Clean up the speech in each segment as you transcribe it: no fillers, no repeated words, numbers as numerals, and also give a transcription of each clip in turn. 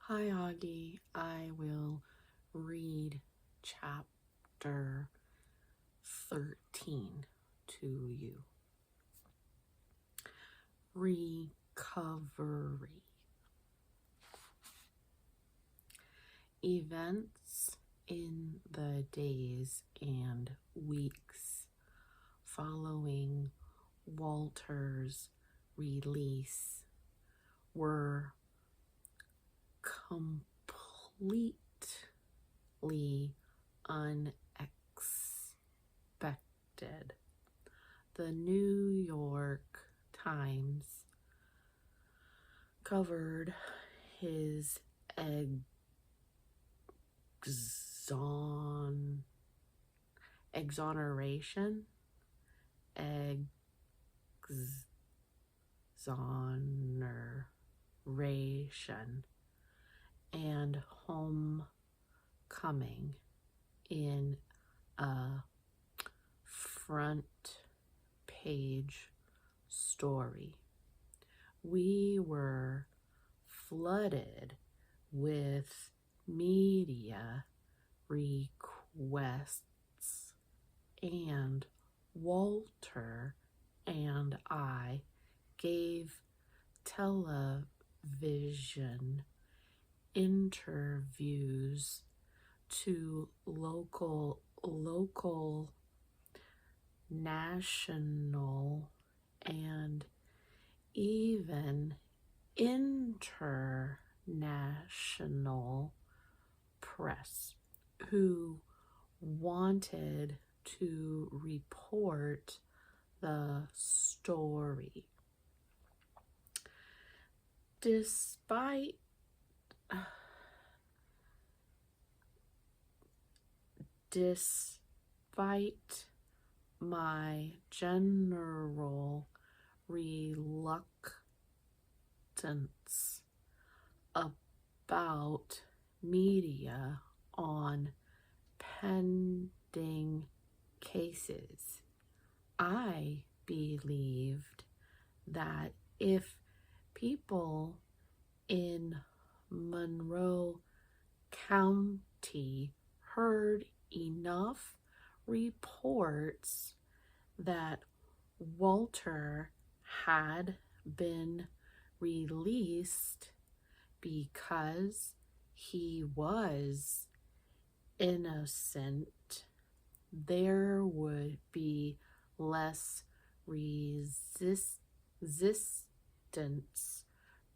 Hi, Augie. I will read chapter 13 to you. Recovery. Events in the days and weeks following Walter's release were completely unexpected. The New York Times covered his exoneration and homecoming in a front page story. We were flooded with media requests, and Walter and I gave television interviews to local, national, and even international press who wanted to report the story. Despite my general reluctance about media on pending cases, I believed that if people in Monroe County heard enough reports that Walter had been released because he was innocent, there would be less resistance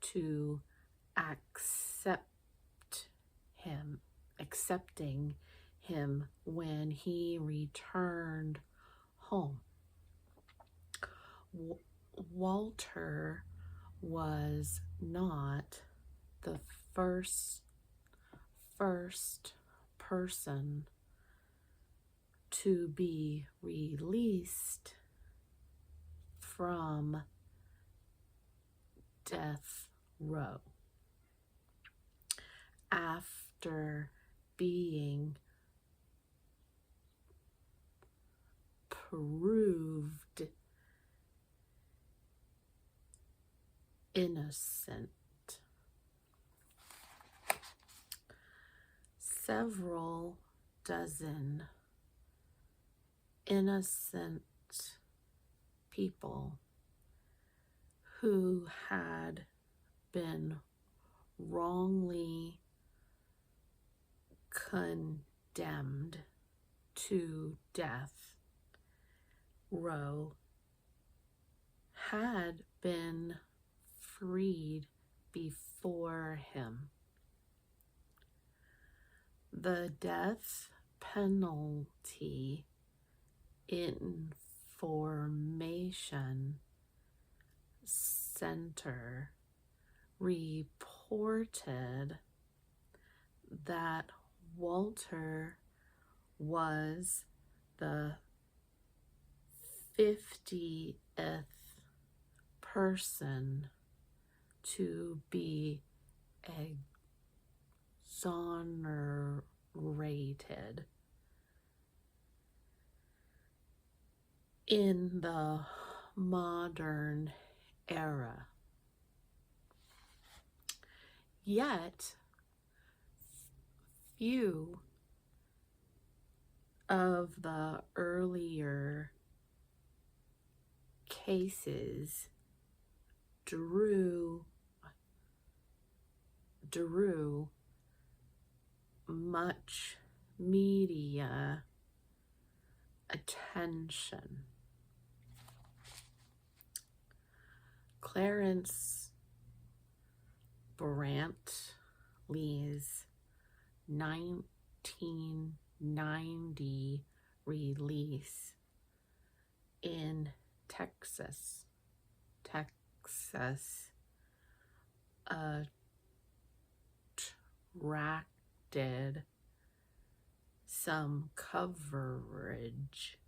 to accepting him when he returned home. Walter was not the first person to be released from death row after being proved innocent. Several dozen innocent people who had been wrongly condemned to death row had been freed before him. The death penalty information center reported that Walter was the 50th person to be exonerated in the modern era. Yet, few of the earlier cases drew much media attention. Clarence Brantley's 1990 release in Texas attracted some coverage.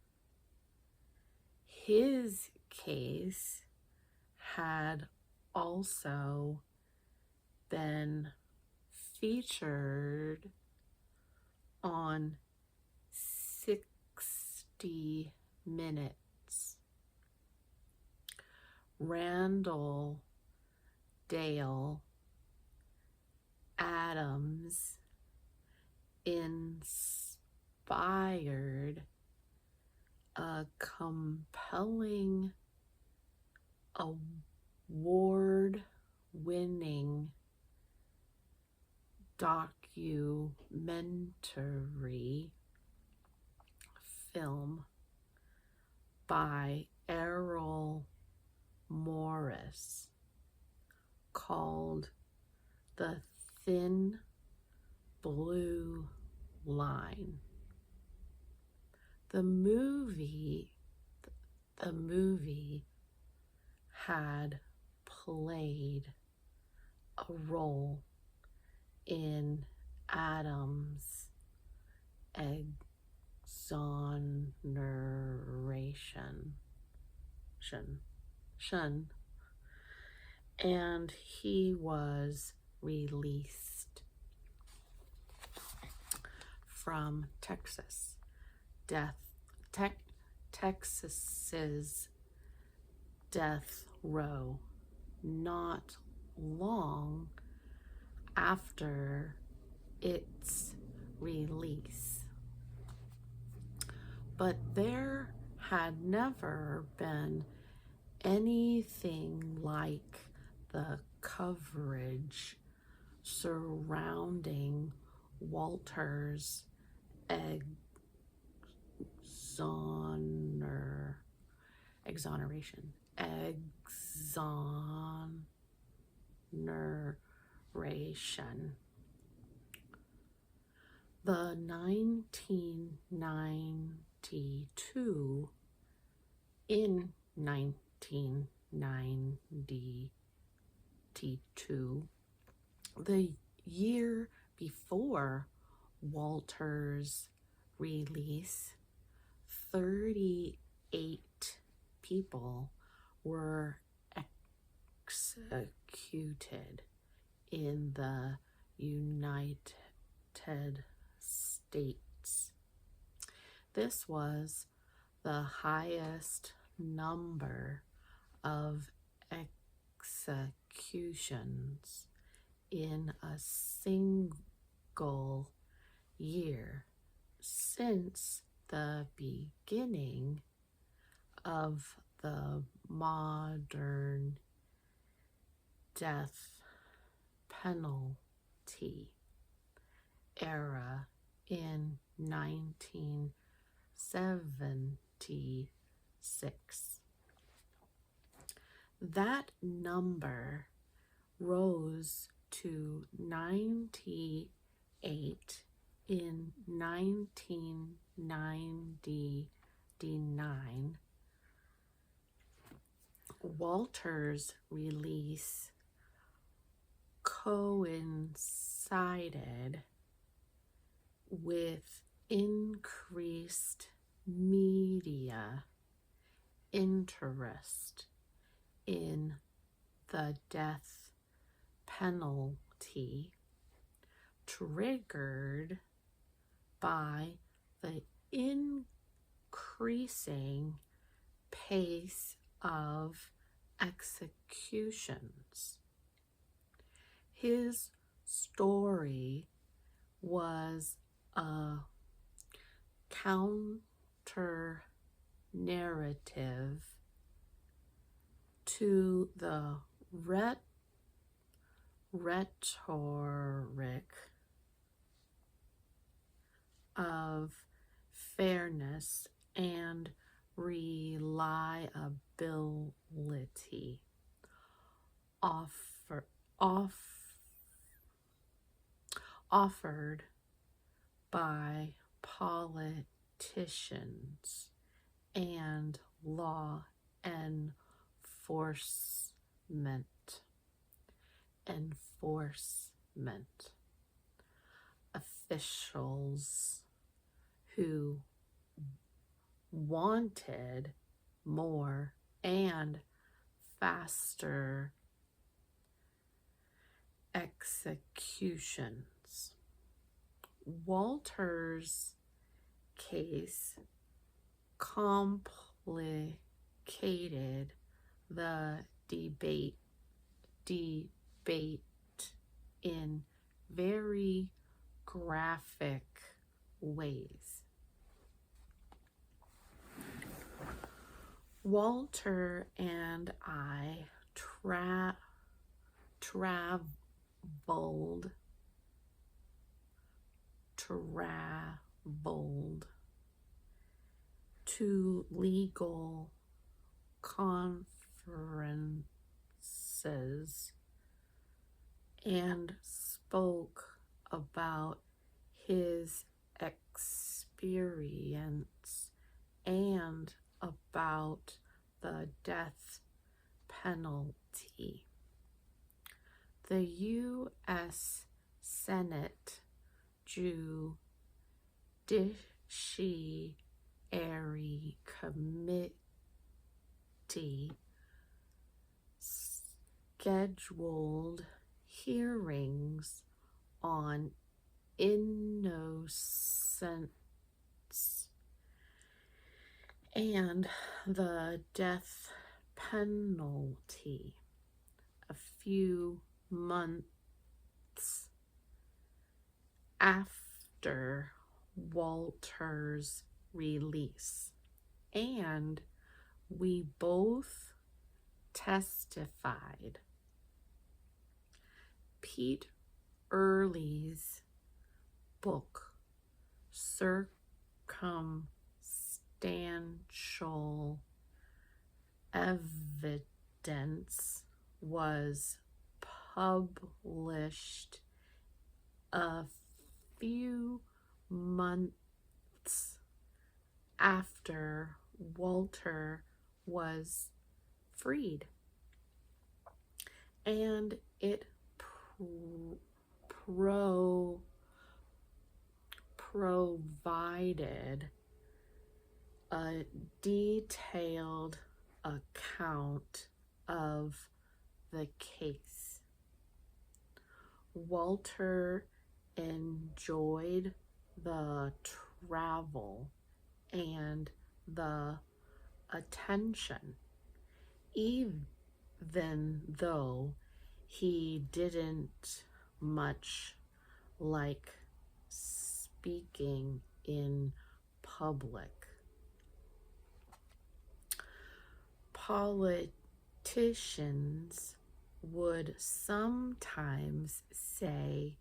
His case had also been featured on 60 Minutes. Randall Dale Adams inspired a compelling award-winning documentary film by Errol Morris called The Thin Blue Line. The movie had played a role in Adams' exoneration, and he was released from Texas's death row not long after its release. But there had never been anything like the coverage surrounding Walter's exoneration. The 1992, the year before Walter's release, 38 people were executed in the United States. This was the highest number of executions in a single year since the beginning of the modern death penalty era in 1976. That number rose to 98 in 1999. Walter's release coincided with increased media interest in the death penalty, triggered by the increasing pace of executions. His story was a counter narrative to the rhetoric of fairness and reliability offered by politicians and law enforcement officials who wanted more and faster executions. Walter's case complicated the debate in very graphic ways. Walter and I traveled to legal conferences and spoke about his experience and about the death penalty. The U.S. Senate Judiciary Committee scheduled hearings on innocence and the death penalty a few months after Walter's release, and we both testified. Pete Early's book, Circumstantial Evidence, was published a few months after Walter was freed, and it provided a detailed account of the case. Walter enjoyed the travel and the attention, even though he didn't much like speaking in public. Politicians would sometimes say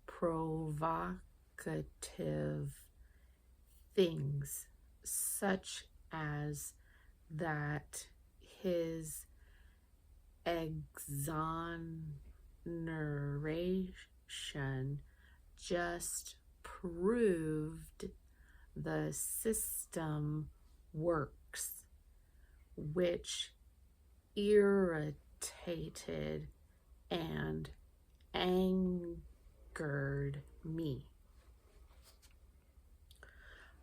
provocative things, such as that his exoneration just proved the system works, which irritated and angered me.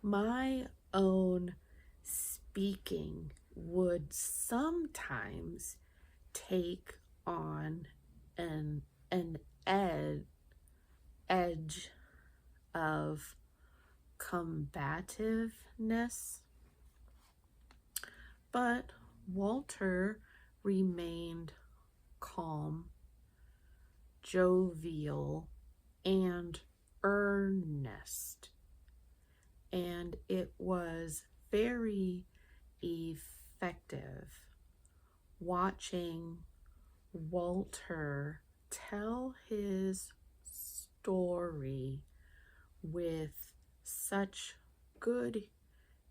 My own speaking would sometimes take on an edge of combativeness, but Walter remained calm, jovial, and earnest, and it was very effective watching Walter tell his story with such good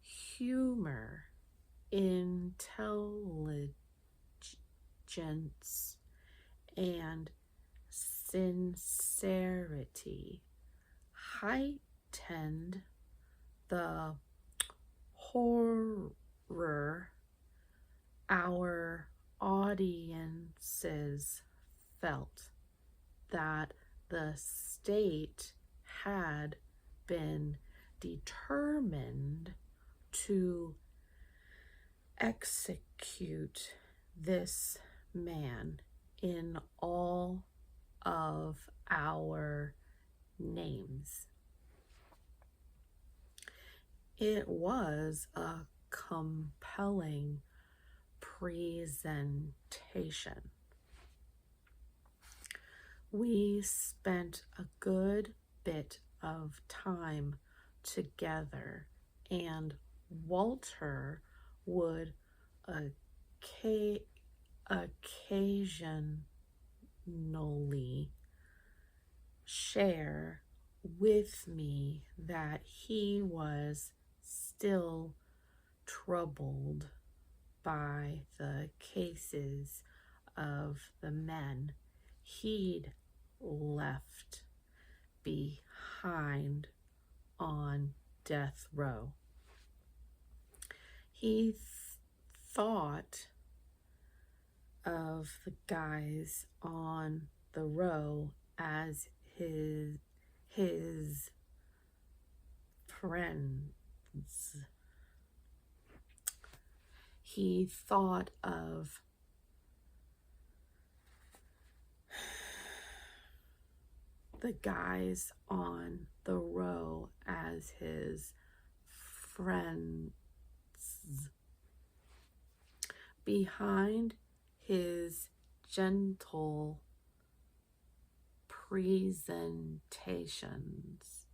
humor, intelligence, and sincerity, heightened the horror our audiences felt that the state had been determined to execute this man in all of our names. It was a compelling presentation. We spent a good bit of time together, and Walter would occasionally share with me that he was still troubled by the cases of the men he'd left behind on death row. He thought of the guys on the row as his friends. He thought of the guys on the row as his friends. Behind his gentle presentations,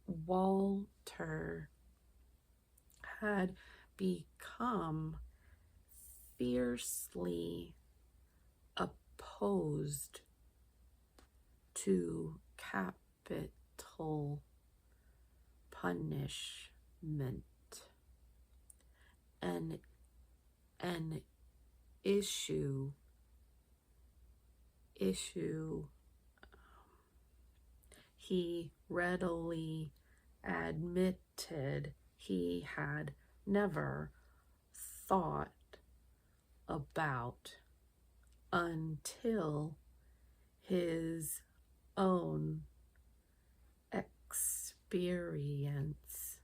Walter had become fiercely opposed to capital punishment, an issue he readily admitted he had never thought about until his own experience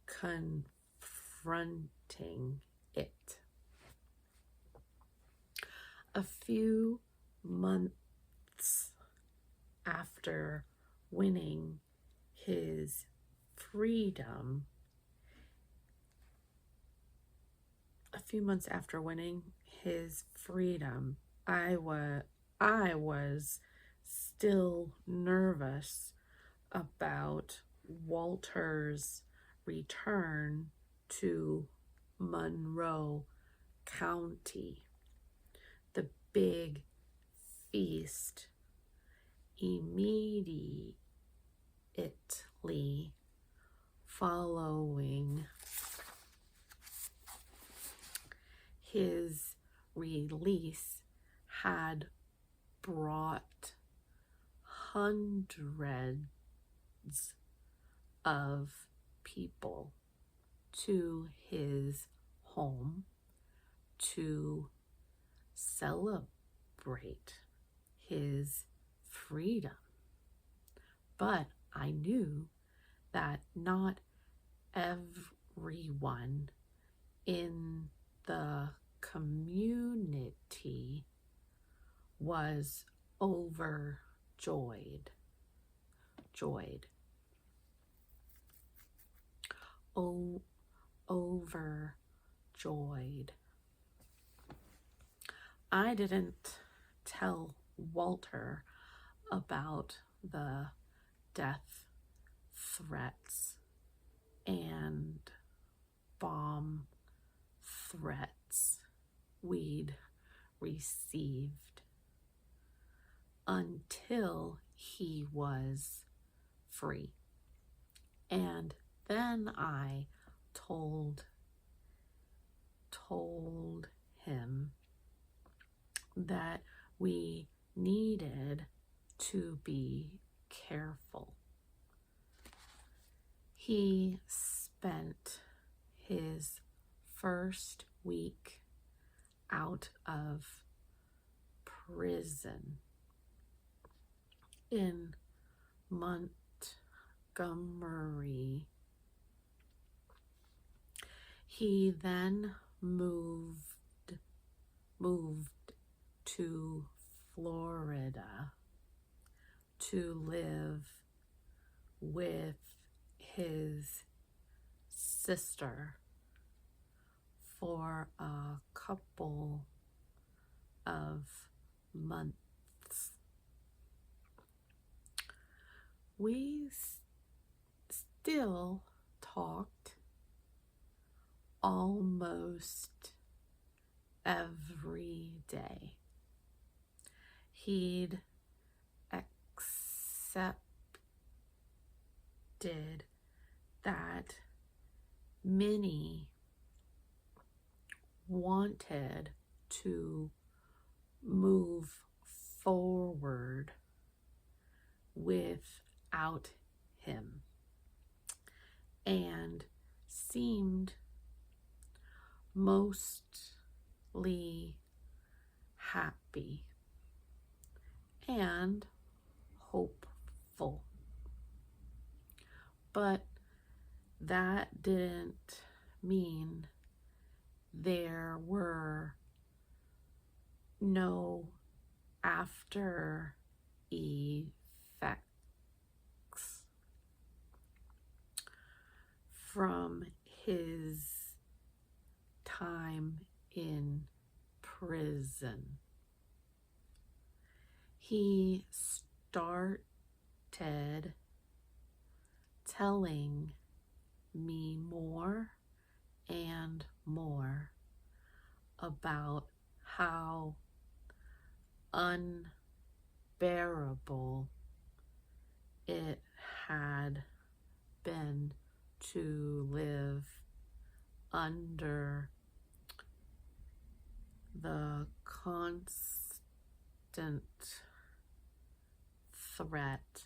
confronting it. A few months after winning his freedom, I was still nervous about Walter's return to Monroe County. The big feast immediately following his release had brought hundreds of people to his home to celebrate his freedom. But I knew that not everyone in the community was overjoyed. I didn't tell Walter about the death threats and bomb threats we'd received until he was free. And then I told him that we needed to be careful. He spent his first week out of prison in Montgomery. He then moved to Florida to live with his sister for a couple of months. We still talked almost every day. He'd accepted that Minnie wanted to move forward without him and seemed mostly happy and hopeful. But that didn't mean there were no after effects from his time in prison. He started telling me more and more about how unbearable it had been to live under the constant threat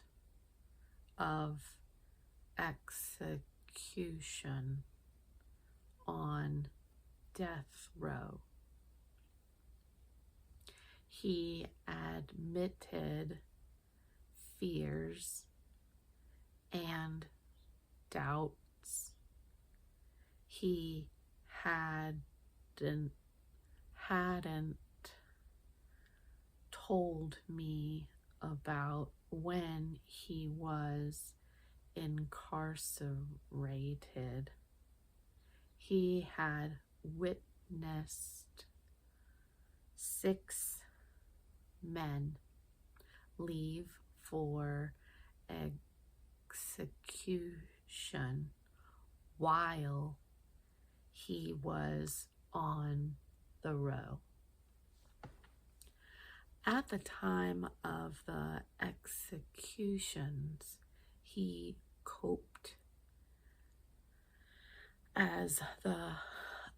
of execution on death row. He admitted fears and doubts he hadn't told me about when he was incarcerated. He had witnessed 6 men leave for execution while he was on the row. At the time of the executions, he coped as the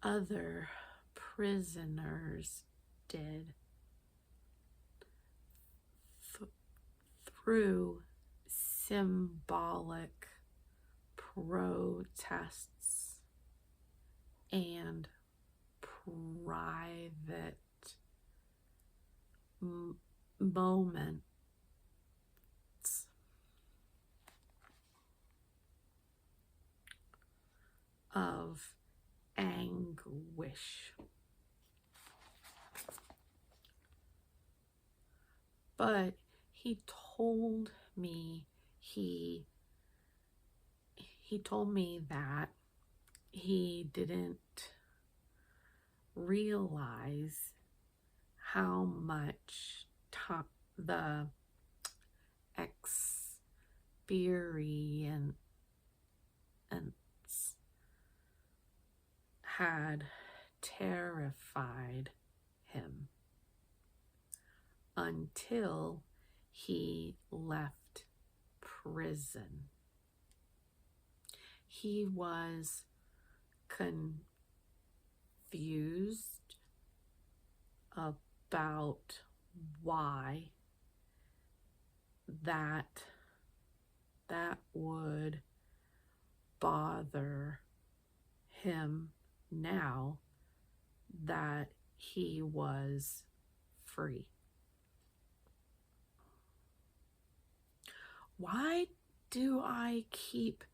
other prisoners did through symbolic protests and private moments of anguish. But he told me he told me that he didn't realize how much experience had terrified him until he left prison. He was confused about why that would bother him now that he was free. Why do I keep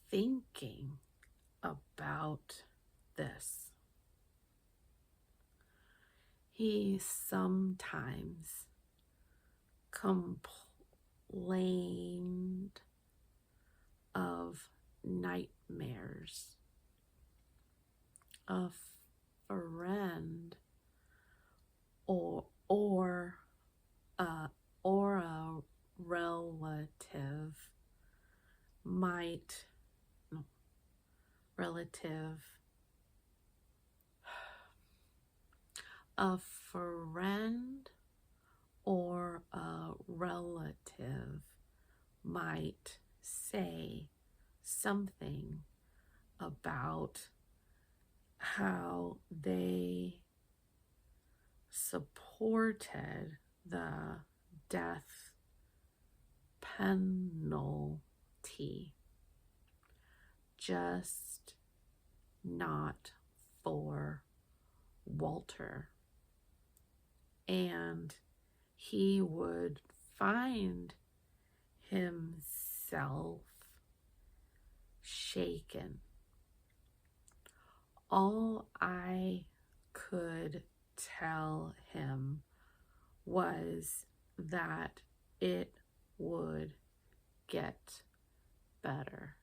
thinking about this? He sometimes complained of nightmares. A friend or a relative a friend or a relative might say something about how they supported the death penalty, just not for Walter. And he would find himself shaken. All I could tell him was that it would get better.